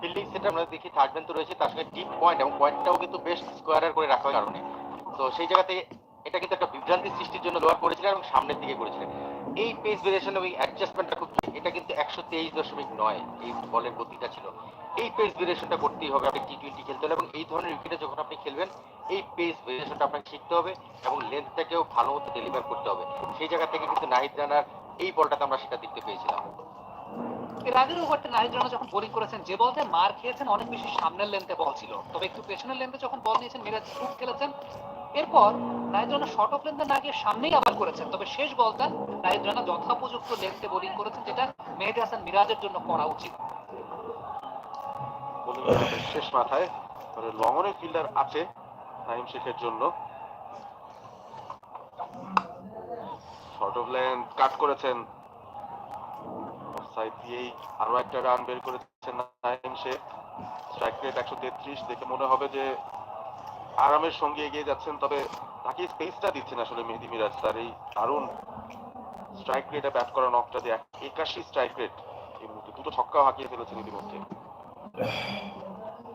Fielding set আমরা দেখি third man তো রয়েছে, তার সঙ্গে ডিপ পয়েন্ট এবং পয়েন্টটাও কিন্তু বেশ স্কোয়ারার করে রাখার কারণে তো সেই জায়গাতে এটা কিন্তু একটা বিভ্রান্তি সৃষ্টির জন্য লোয়ার করেছিলেন এবং সামনের দিকে করেছিলেন। এই পেস ভেরিয়েশন এবং অ্যাডজাস্টমেন্টটা খুব, এটা কিন্তু 123.9 এই বলের গতিটা ছিল। এই পেস ভেরিয়েশনটা করতেই হবে, আপনি টি-20 খেলতে হলে এবং এই ধরনের উইকেটে যখন আপনি খেলবেন এই পেস ভেরিয়েশনটা আপনাকে শিখতে হবে এবং লেন্থটাকেও ভালো মতো ডেলিভার করতে হবে। সেই জায়গা থেকে কিন্তু নাহিদ রানার এই বলটাতে আমরা সেটা দেখতে পেয়েছিলাম। এর আগের ওভারটা নাহিদ রানা যখন বোলিং করেছেন, যে বলতে মার খেয়েছেন অনেক বেশি সামনের লেন্থে বল ছিল, তবে একটু পেছনের লেন্থে যখন বল নিয়েছেন মিরাজ স্মুথ খেলেছেন। এরপর নাহিদ রানা শর্ট অফ লেন্থে না গিয়ে সামনেই আবার করেছেন, তবে শেষ বলটা নাহিদ রানা যথাপযুক্ত লেন্থে বোলিং করেছেন, যেটা মেহেদী হাসান মিরাজের জন্য করা উচিত। শেষ মাথায় লঙ্গনের ফিল্ডার আছে নাইম শেখের জন্য, শর্ট অফ লেন্থ কাট করেছেন, সাইড দিয়েই আরো একটা রান বের করেছেন নাইম শেখ। স্ট্রাইক রেট 133, দেখে মনে হবে যে আরামের সঙ্গে এগিয়ে যাচ্ছেন, তবে তাকে স্পেসটা দিচ্ছেন আসলে মেহেদী মিরাজ। তার এই দারুণ স্ট্রাইক রেটে ব্যাট করা নকটা দিয়ে 81 স্ট্রাইক রেট, এই মুহূর্তে দুটো ছক্কাও হাঁকিয়ে ফেলেছেন ইতিমধ্যে।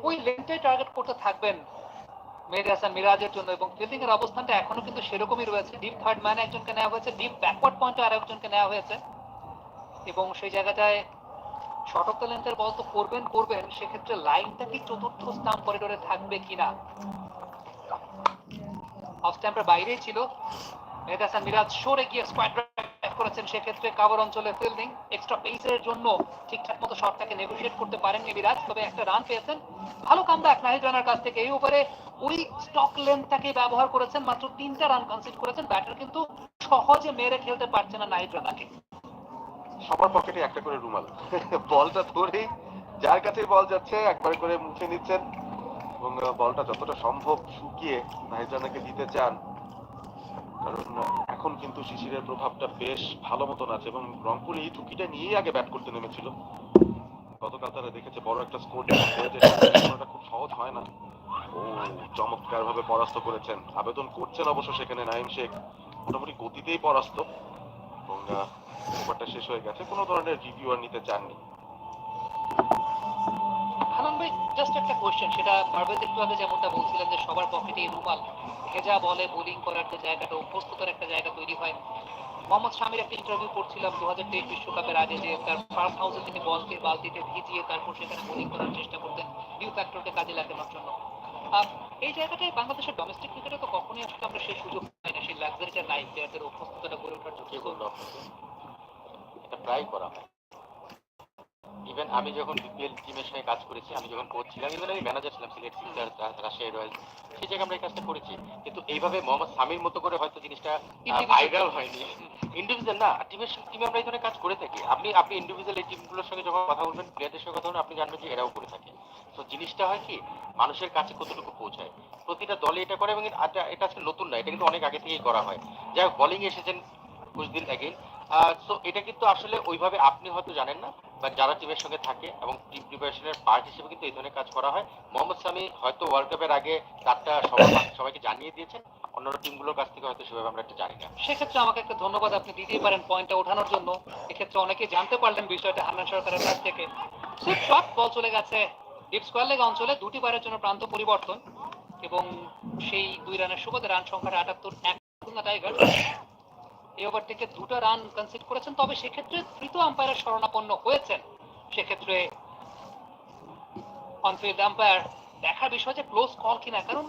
ওই লেন্থটাই টার্গেট করতে থাকবেন মেহেদী হাসান মিরাজের জন্য, এবং ফিল্ডিং এর অবস্থানটা এখনো কিন্তু সেরকমই রয়েছে। ডিপ থার্ড ম্যান একজনকে নেওয়া হয়েছে, ডিপ ব্যাকওয়ার্ড পয়েন্টে আরেকজনকে নেওয়া হয়েছে, এবং সেই জায়গাটায় শর্ট অফ দ্য লেন্থের বল তো করবেন, সেক্ষেত্রে লাইনটা কি চতুর্থ স্টাম্প করিডোরে থাকবে কিনা, অফ স্ট্যাম্পের বাইরেই ছিল। মেহেদী হাসান মিরাজ সরে গিয়ে স্কোয়াড ড্রাইভ করেছেন, সেক্ষেত্রে কাভার অঞ্চলে ফিল্ডিং এক্সট্রা পেসের জন্য ঠিকঠাক মতো শটটাকে নেগোশিয়েট করতে পারেননি মিরাজ, তবে একটা রান পেয়েছেন। ভালো কামব্যাক নাহিদ রানার কাছ থেকে। এই ওভারে ওই স্টক লেন্থটাকে ব্যবহার করেছেন, মাত্র 3টা রান কনসিড করেছেন। ব্যাটার কিন্তু সহজে মেরে খেলতে পারছে না নাহিদ রানাকে। সবার পকেটে একটা করে রুমাল, বলটা ধরেই যার কাছে বল যাচ্ছে একবার করে মুছে নিচ্ছেন এবং বলটা যতটা সম্ভব শুকিয়ে নাহিদ রানাকে দিতে চান, কারণ এখন কিন্তু শিশিরের প্রভাবটা বেশ ভালো মতন আছে এবং রংপুর এই ঝুঁকিটা নিয়েই আগে ব্যাট করতে নেমেছিল। গতকাল তারা দেখেছে বড় একটা স্কোর খুব সহজ হয় না। ও চমৎকার ভাবে পরাস্ত করেছেন, আবেদন করছেন অবশ্য সেখানে নাইম শেখ, মোটামুটি গতিতেই পরাস্ত এবং ওভারটা শেষ হয়ে গেছে, কোনো ধরনের রিভিউ আর নিতে চাননি। হানান ভাই, জাস্ট একটা কোয়েশ্চেন, সেটা পারভেজ একটু আগে যেমনটা বলছিলেন যে সবার পকেটে রুমাল, ভেজা বলে বোলিং করার যে জায়গাটা, অভ্যস্ততার একটা জায়গা তৈরি হয়। মোহাম্মদ শামির একটা ইন্টারভিউ করছিলাম 2023 বিশ্বকাপের আগে, যে তার ফার্স্ট হাউসে তিনি বলকে বালতিতে ভিজিয়ে তারপর সেখানে বোলিং করার চেষ্টা করতেন ভিউ ফ্যাক্টরকে কাজে লাগানোর জন্য। এই জায়গাটায় বাংলাদেশের ডোমেস্টিক ক্রিকেটে তো কখনোই আসলে আমরা সেই সুযোগ পাই না, সেই লাক্সারিটা নাই প্লেয়ারদের অভ্যস্ততাটা গড়ে ওঠার জন্য। কে বললো আপনাকে? এটা প্রায় করা হয়। ইভেন আমি যখন বিপিএল টিমের সঙ্গে কাজ করেছি, আমি যখন কোচ ছিলাম, ইভেন আমি ম্যানেজার ছিলাম সিলেট সিস্টার, রাজশাহী রয়্যালস, সেই জায়গায় আমরা এই কাজটা করেছি। কিন্তু এইভাবে মোহাম্মদ সামির মতো করে হয়তো জিনিসটা ভাইরাল হয়নি, ইন্ডিভিজুয়াল না। টিমে আমরা এই ধরনের কাজ করে থাকি। আপনি ইন্ডিভিজুয়াল এই টিমগুলোর সঙ্গে যখন কথা বলবেন, প্লেয়ারদের সঙ্গে কথা বলবেন, আপনি জানবেন যে এরাও করে থাকে। তো জিনিসটা হয় কি, মানুষের কাছে কতটুকু পৌঁছায়, প্রতিটা দলে এটা করে এবং এটা আজকে নতুন না, এটা কিন্তু অনেক আগে থেকেই করা হয়। যাই হোক, বোলিং এসেছেন কুছদিন অ্যাগেন। সো এটা কিন্তু আসলে ওইভাবে আপনি হয়তো জানেন না, বা যারা টিমের সঙ্গে থাকে এবং টিম প্রিপারেশনের পার্ট হিসেবে কিন্তু এই ধরনের কাজ করা হয়। মোহাম্মদ সামি হয়তো ওয়ার্ল্ড কাপের আগে তারটা সবাইকে জানিয়ে দিয়েছেন, অন্যান্য টিমগুলোর কাছ থেকে হয়তো সেভাবে আমরা একটা জানি না। সেক্ষেত্রে আমাকে একটা ধন্যবাদ আপনি দিতেই পারেন পয়েন্টটা ওঠানোর জন্য। এক্ষেত্রে অনেকে জানতে পারলেন বিষয়টা হান্নান সরকারের কাছ থেকে। সুইপ শট, বল চলে গেছে ডিপ স্কোয়ার লেগ অঞ্চলে, 2টি বারের জন্য প্রান্ত পরিবর্তন, এবং সেই 2 রানের সুবাদে রান সংখ্যাটা 78। খুলনা টাইগার এই ওভার থেকে 2টা রান কনসিড করেছেন, তবে সেক্ষেত্রে তৃতীয় আম্পায়ারের শরণাপন্ন হয়েছেন। সেক্ষেত্রে অনফিল্ড আম্পায়ার দেখার বিষয় যে ক্লোজ কল কিনা, কারণ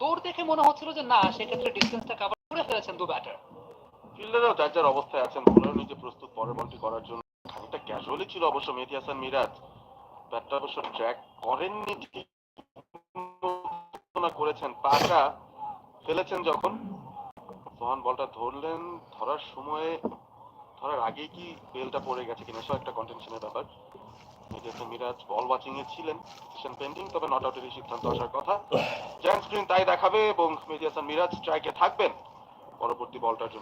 দৌড় দেখে মনে হচ্ছিল যে না, সেক্ষেত্রে ডিস্টেন্সটা কভার করে ফেলেছেন 2 ব্যাটার। ফিল্ডাররাও যার যার অবস্থায় আছেন, বোলারও নিজে প্রস্তুত পরের বলটি করার জন্য। খানিকটা ক্যাজুয়ালি ছিল অবশ্য মেহেদী হাসান মিরাজ, ব্যাটটা অবশ্য ট্র্যাক করেননি, ঠিক করেছেন, পাটা ফেলেছেন যখন সোহান বলটা ধরলেন, ধরার সময়ে ধরার আগেই কি বেলটা পড়ে গেছে কিনা, সব একটা কন্টেনশনের ব্যাপার। মেহেদী হাসান মিরাজ বল ওয়াচিং এ ছিলেন, ডিসিশন পেন্ডিং, তবে নট আউটের সিদ্ধান্ত আসার কথা। জায়ান্ট স্ক্রিন তাই দেখাবে এবং মেহেদী হাসান মিরাজ স্ট্রাইকে থাকবেন পরবর্তী বলটার জন্য।